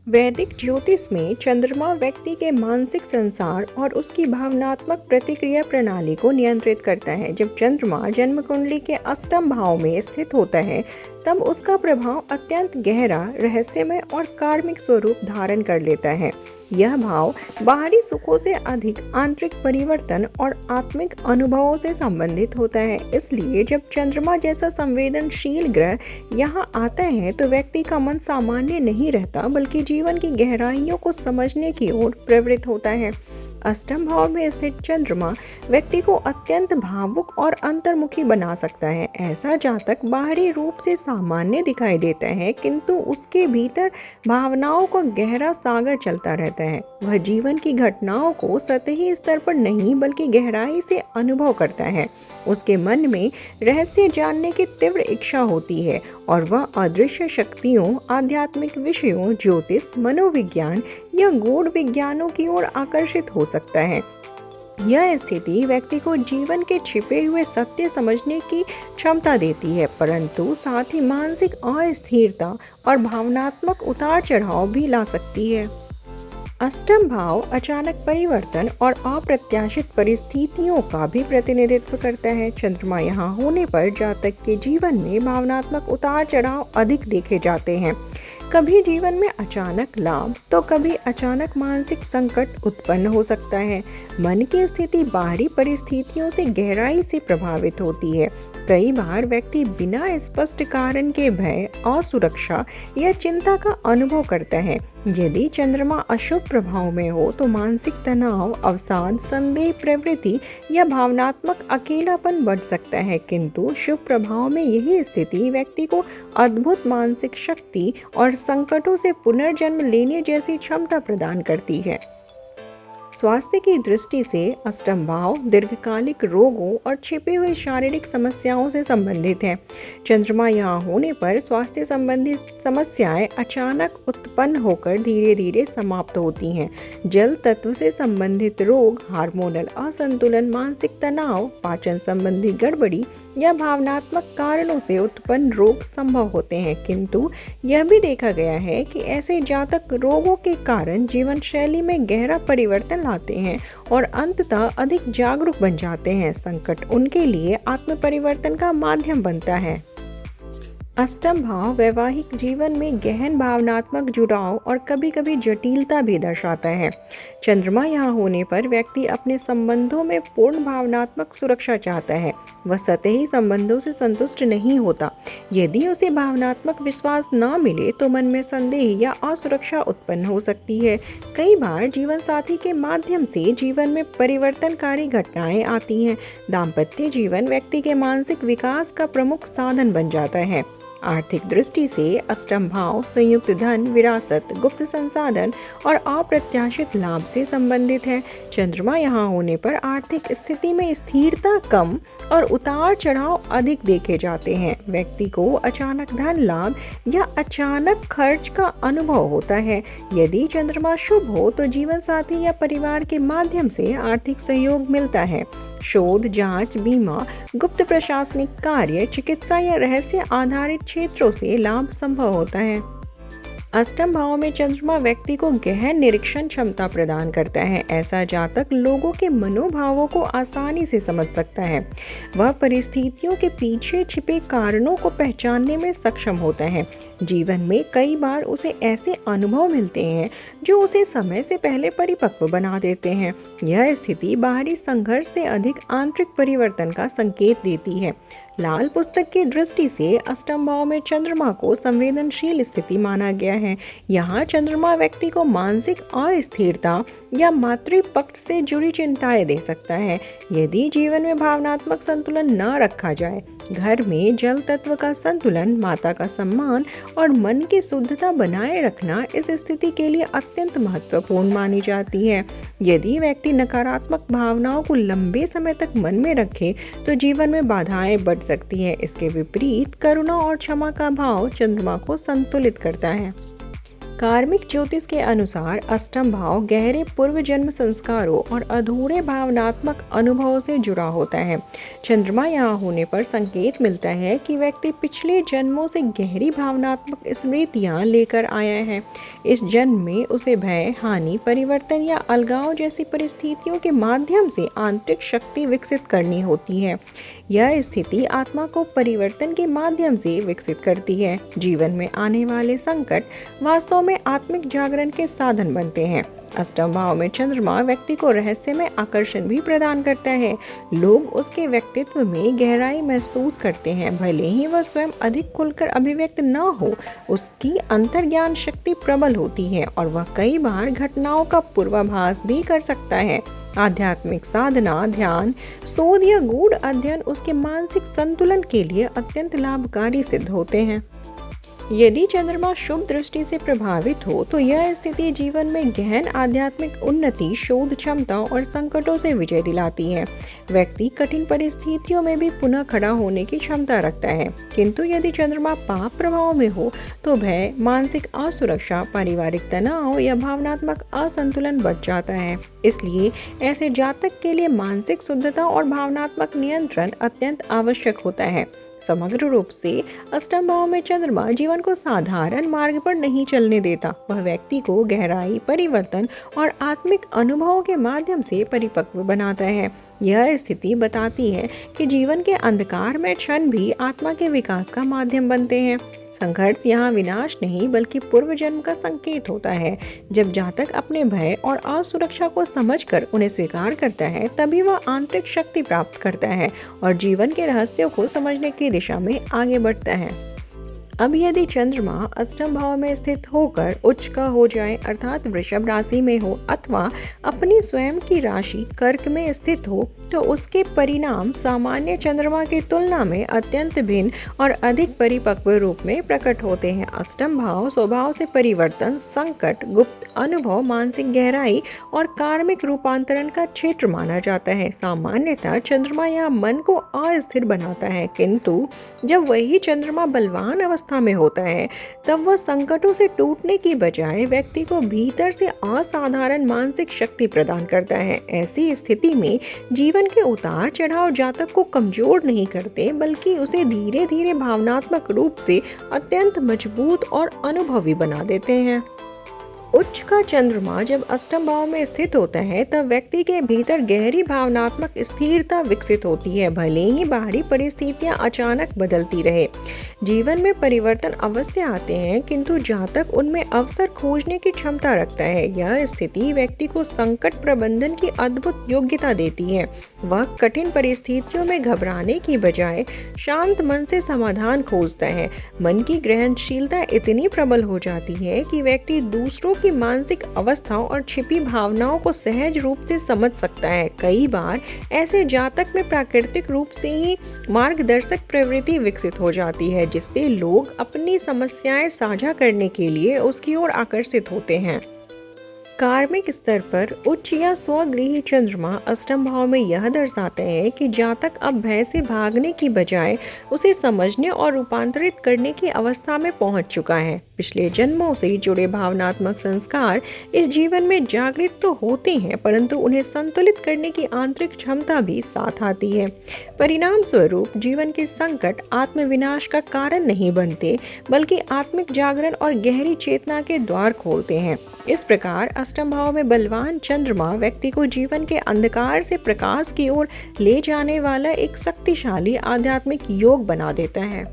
वैदिक ज्योतिष में चंद्रमा व्यक्ति के मानसिक संसार और उसकी भावनात्मक प्रतिक्रिया प्रणाली को नियंत्रित करता है। जब चंद्रमा जन्म कुंडली के अष्टम भाव में स्थित होता है, तब उसका प्रभाव अत्यंत गहरा, रहस्यमय और कार्मिक स्वरूप धारण कर लेता है। यह भाव बाहरी सुखों से अधिक आंतरिक परिवर्तन और आत्मिक अनुभवों से संबंधित होता है। इसलिए जब चंद्रमा जैसा संवेदनशील ग्रह यहाँ आता है, तो व्यक्ति का मन सामान्य नहीं रहता, बल्कि जीवन की गहराइयों को समझने की ओर प्रवृत्त होता है। अष्टम भाव में स्थित चंद्रमा व्यक्ति को अत्यंत भावुक और अंतर्मुखी बना सकता है। ऐसा जातक बाहरी रूप से सामान्य दिखाई देता है, किंतु उसके भीतर भावनाओं का गहरा सागर चलता रहता है। वह जीवन की घटनाओं को सतही स्तर पर नहीं, बल्कि गहराई से अनुभव करता है। उसके मन में रहस्य जानने की तीव्र इच्छा होती है और वह अदृश्य शक्तियों, आध्यात्मिक विषयों, ज्योतिष, मनोविज्ञान या गूढ़ विज्ञानों की ओर आकर्षित हो सकता है। यह स्थिति व्यक्ति को जीवन के छिपे हुए सत्य समझने की क्षमता देती है, परंतु साथ ही मानसिक अस्थिरता और भावनात्मक उतार चढ़ाव भी ला सकती है। अष्टम भाव अचानक परिवर्तन और अप्रत्याशित परिस्थितियों का भी प्रतिनिधित्व करता है। चंद्रमा यहाँ होने पर जातक के जीवन में भावनात्मक उतार चढ़ाव अधिक देखे जाते हैं। कभी जीवन में अचानक लाभ, तो कभी अचानक मानसिक संकट उत्पन्न हो सकता है। मन की स्थिति बाहरी परिस्थितियों से गहराई से प्रभावित होती है। कई बार व्यक्ति बिना स्पष्ट कारण के भय, असुरक्षा या चिंता का अनुभव करता है। यदि चंद्रमा अशुभ प्रभाव में हो, तो मानसिक तनाव, अवसाद, संदेह प्रवृत्ति या भावनात्मक अकेलापन बढ़ सकता है, किंतु शुभ प्रभाव में यही स्थिति व्यक्ति को अद्भुत मानसिक शक्ति और संकटों से पुनर्जन्म लेने जैसी क्षमता प्रदान करती है। स्वास्थ्य की दृष्टि से अष्टम भाव दीर्घकालिक रोगों और छिपी हुई शारीरिक समस्याओं से संबंधित है। चंद्रमा यहाँ होने पर स्वास्थ्य संबंधी समस्याएं अचानक उत्पन्न होकर धीरे धीरे समाप्त होती हैं। जल तत्व से संबंधित रोग, हार्मोनल असंतुलन, मानसिक तनाव, पाचन संबंधी गड़बड़ी या भावनात्मक कारणों से उत्पन्न रोग संभव होते हैं, किंतु यह भी देखा गया है कि ऐसे जातक रोगों के कारण जीवन शैली में गहरा परिवर्तन लाते हैं और अंततः अधिक जागरूक बन जाते हैं। संकट उनके लिए आत्म परिवर्तन का माध्यम बनता है। अष्टम भाव वैवाहिक जीवन में गहन भावनात्मक जुड़ाव और कभी कभी जटिलता भी दर्शाता है। चंद्रमा यहाँ होने पर व्यक्ति अपने संबंधों में पूर्ण भावनात्मक सुरक्षा चाहता है। वह सतही संबंधों से संतुष्ट नहीं होता। यदि उसे भावनात्मक विश्वास न मिले, तो मन में संदेह या असुरक्षा उत्पन्न हो सकती है। कई बार जीवन साथी के माध्यम से जीवन में परिवर्तनकारी घटनाएं आती हैं। दाम्पत्य जीवन व्यक्ति के मानसिक विकास का प्रमुख साधन बन जाता है। आर्थिक दृष्टि से अष्टम भाव संयुक्त धन, विरासत, गुप्त संसाधन और अप्रत्याशित लाभ से संबंधित है। चंद्रमा यहाँ होने पर आर्थिक स्थिति में स्थिरता कम और उतार चढ़ाव अधिक देखे जाते हैं। व्यक्ति को अचानक धन लाभ या अचानक खर्च का अनुभव होता है। यदि चंद्रमा शुभ हो, तो जीवन साथी या परिवार के माध्यम से आर्थिक सहयोग मिलता है। शोध, जांच, बीमा, गुप्त प्रशासनिक कार्य, चिकित्सा या रहस्य आधारित क्षेत्रों से लाभ संभव होता है। अष्टम भाव में चंद्रमा व्यक्ति को गहन निरीक्षण क्षमता प्रदान करता है। ऐसा जातक लोगों के मनोभावों को आसानी से समझ सकता है। वह परिस्थितियों के पीछे छिपे कारणों को पहचानने में सक्षम होता है। जीवन में कई बार उसे ऐसे अनुभव मिलते हैं जो उसे समय से पहले परिपक्व बना देते हैं। यह स्थिति बाहरी संघर्ष से अधिक आंतरिक परिवर्तन का संकेत देती है। लाल पुस्तक की दृष्टि से अष्टम भाव में चंद्रमा को संवेदनशील स्थिति माना गया है। यहाँ चंद्रमा व्यक्ति को मानसिक अस्थिरता या मातृपक्ष से जुड़ी चिंताएं दे सकता है। यदि जीवन में भावनात्मक संतुलन न रखा जाए, घर में जल तत्व का संतुलन, माता का सम्मान और मन की शुद्धता बनाए रखना इस स्थिति के लिए अत्यंत महत्वपूर्ण मानी जाती है। यदि व्यक्ति नकारात्मक भावनाओं को लंबे समय तक मन में रखे, तो जीवन में बाधाएं बढ़ सकती है। इसके विपरीत करुणा और क्षमा का भाव चंद्रमा को संतुलित करता है। कार्मिक ज्योतिष के अनुसार अष्टम भाव गहरे पूर्व जन्म संस्कारों और अधूरे भावनात्मक अनुभवों से जुड़ा होता है। चंद्रमा यहाँ होने पर संकेत मिलता है कि व्यक्ति पिछले जन्मों से गहरी भावनात्मक स्मृतियाँ लेकर आया है। इस जन्म में उसे भय, हानि, परिवर्तन या अलगाव जैसी परिस्थितियों के माध्यम से आंतरिक शक्ति विकसित करनी होती है। यह स्थिति आत्मा को परिवर्तन के माध्यम से विकसित करती है। जीवन में आने वाले संकट वास्तव में आत्मिक जागरण के साधन बनते हैं। अष्टम भाव में चंद्रमा व्यक्ति को रहस्यमय आकर्षण भी प्रदान करता है। लोग उसके व्यक्तित्व में गहराई महसूस करते हैं, भले ही वह स्वयं अधिक खुलकर अभिव्यक्त न हो। उसकी अंतर्ज्ञान शक्ति प्रबल होती है और वह कई बार घटनाओं का पूर्वाभास भी कर सकता है। आध्यात्मिक साधना, ध्यान, शोध या गूढ़ अध्ययन उसके मानसिक संतुलन के लिए अत्यंत लाभकारी सिद्ध होते हैं। यदि चंद्रमा शुभ दृष्टि से प्रभावित हो तो यह स्थिति जीवन में गहन आध्यात्मिक उन्नति, शोध क्षमता और संकटों से विजय दिलाती है। व्यक्ति कठिन परिस्थितियों में भी पुनः खड़ा होने की क्षमता रखता है। किंतु यदि चंद्रमा पाप प्रभाव में हो तो भय, मानसिक असुरक्षा, पारिवारिक तनाव या भावनात्मक असंतुलन बढ़ जाता है। इसलिए ऐसे जातक के लिए मानसिक शुद्धता और भावनात्मक नियंत्रण अत्यंत आवश्यक होता है। समग्र रूप से अष्टम भाव में चंद्रमा जीवन को साधारण मार्ग पर नहीं चलने देता। वह व्यक्ति को गहराई, परिवर्तन और आत्मिक अनुभवों के माध्यम से परिपक्व बनाता है। यह स्थिति बताती है कि जीवन के अंधकार में क्षण भी आत्मा के विकास का माध्यम बनते हैं। संघर्ष यहाँ विनाश नहीं बल्कि पूर्व जन्म का संकेत होता है। जब जातक अपने भय और असुरक्षा को समझकर उन्हें स्वीकार करता है, तभी वह आंतरिक शक्ति प्राप्त करता है और जीवन के रहस्यों को समझने की दिशा में आगे बढ़ता है। अब यदि चंद्रमा अष्टम भाव में स्थित होकर उच्च का हो जाए, अर्थात वृषभ राशि में हो अथवा अपनी स्वयं की राशि कर्क में स्थित हो, तो उसके परिणाम सामान्य चंद्रमा की तुलना में अत्यंत भिन्न और अधिक परिपक्व रूप में प्रकट होते हैं। अष्टम भाव स्वभाव से परिवर्तन, संकट, गुप्त अनुभव, मानसिक गहराई और कार्मिक रूपांतरण का क्षेत्र माना जाता है। सामान्यतः चंद्रमा यहाँ मन को अस्थिर बनाता है, किंतु जब वही चंद्रमा बलवान अवस्था में होता है तब वह संकटों से टूटने की बजाय व्यक्ति को भीतर से असाधारण मानसिक शक्ति प्रदान करता है। ऐसी स्थिति में जीवन के उतार चढ़ाव जातक को कमजोर नहीं करते बल्कि उसे धीरे धीरे भावनात्मक रूप से अत्यंत मजबूत और अनुभवी बना देते हैं। उच्च का चंद्रमा जब अष्टम भाव में स्थित होता है तब व्यक्ति के भीतर गहरी भावनात्मक स्थिरता विकसित होती है, भले ही बाहरी परिस्थितियां अचानक बदलती रहे। जीवन में परिवर्तन अवश्य आते हैं, किंतु जातक उनमें अवसर खोजने की क्षमता रखता है। यह स्थिति व्यक्ति को संकट प्रबंधन की अद्भुत योग्यता देती है। वह कठिन परिस्थितियों में घबराने की बजाय शांत मन से समाधान खोजता है। मन की ग्रहणशीलता इतनी प्रबल हो जाती है कि व्यक्ति दूसरों की मानसिक अवस्थाओं और छिपी भावनाओं को सहज रूप से समझ सकता है। कई बार ऐसे जातक में प्राकृतिक रूप से ही मार्गदर्शक प्रवृत्ति विकसित हो जाती है, जिससे लोग अपनी समस्याएं साझा करने के लिए उसकी ओर आकर्षित होते हैं। कार्मिक स्तर पर उच्च या स्वगृही चंद्रमा अष्टम भाव में यह दर्शाता है कि जातक अब भय से भागने की बजाय उसे समझने और रूपांतरित करने की अवस्था में पहुंच चुका है। पिछले जन्मों से जुड़े भावनात्मक संस्कार इस जीवन में जागृत तो होते हैं, परंतु उन्हें संतुलित करने की आंतरिक क्षमता भी साथ आती है। परिणाम स्वरूप जीवन के संकट आत्मविनाश का कारण नहीं बनते बल्कि आत्मिक जागरण और गहरी चेतना के द्वार खोलते हैं। इस प्रकार अष्टम भाव में बलवान चंद्रमा व्यक्ति को जीवन के अंधकार से प्रकाश की ओर ले जाने वाला एक शक्तिशाली आध्यात्मिक योग बना देता है।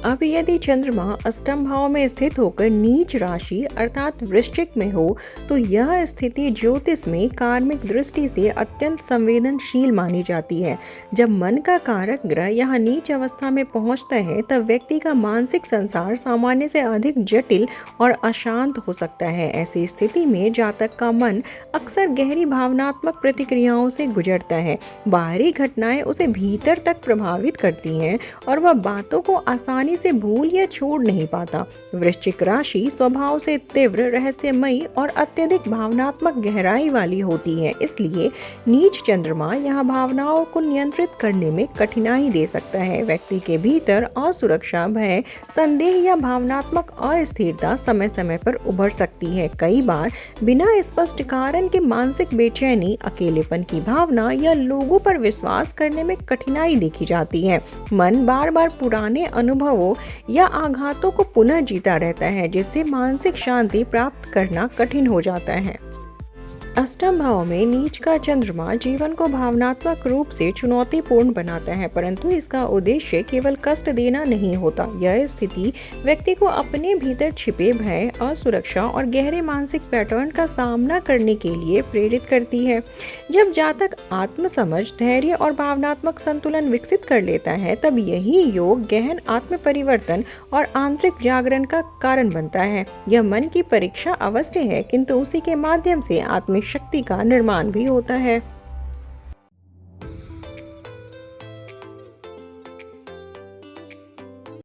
अब यदि चंद्रमा अष्टम भाव में स्थित होकर नीच राशि अर्थात वृश्चिक में हो तो यह स्थिति ज्योतिष में कार्मिक दृष्टि से अत्यंत संवेदनशील मानी जाती है। जब मन का कारक ग्रह यहाँ नीच अवस्था में पहुँचता है तब व्यक्ति का मानसिक संसार सामान्य से अधिक जटिल और अशांत हो सकता है। ऐसी स्थिति में जातक का मन अक्सर गहरी भावनात्मक प्रतिक्रियाओं से गुजरता है। बाहरी घटनाएं उसे भीतर तक प्रभावित करती हैं और वह बातों को आसानी आसानी से भूल या छोड़ नहीं पाता। वृश्चिक राशि स्वभाव से तीव्र, रहस्यमयी और अत्यधिक भावनात्मक गहराई वाली होती है, इसलिए नीच चंद्रमा यह भावनाओं को नियंत्रित करने में कठिनाई दे सकता है। व्यक्ति के भीतर असुरक्षा, भय, संदेह या भावनात्मक अस्थिरता समय समय पर उभर सकती है। कई बार बिना स्पष्ट कारण के मानसिक बेचैनी, अकेलेपन की भावना या लोगों पर विश्वास करने में कठिनाई देखी जाती है। मन बार बार पुराने अनुभवों या आघातों को पुनः जीता रहता है, जिससे मानसिक शांति प्राप्त करना कठिन हो जाता है। अष्टम भाव में नीच का चंद्रमा जीवन को भावनात्मक रूप से चुनौतीपूर्ण बनाता है, परंतु इसका उद्देश्य केवल कष्ट देना नहीं होता। यह स्थिति व्यक्ति को अपने भीतर छिपे भय, असुरक्षा और गहरे मानसिक पैटर्न का सामना करने के लिए प्रेरित करती है। जब जातक आत्मसमझ, धैर्य और भावनात्मक संतुलन विकसित कर लेता है, तब यही योग गहन आत्म परिवर्तन और आंतरिक जागरण का कारण बनता है। यह मन की परीक्षा अवश्य है, किंतु उसी के माध्यम से आत्मिक शक्ति का निर्माण भी होता है।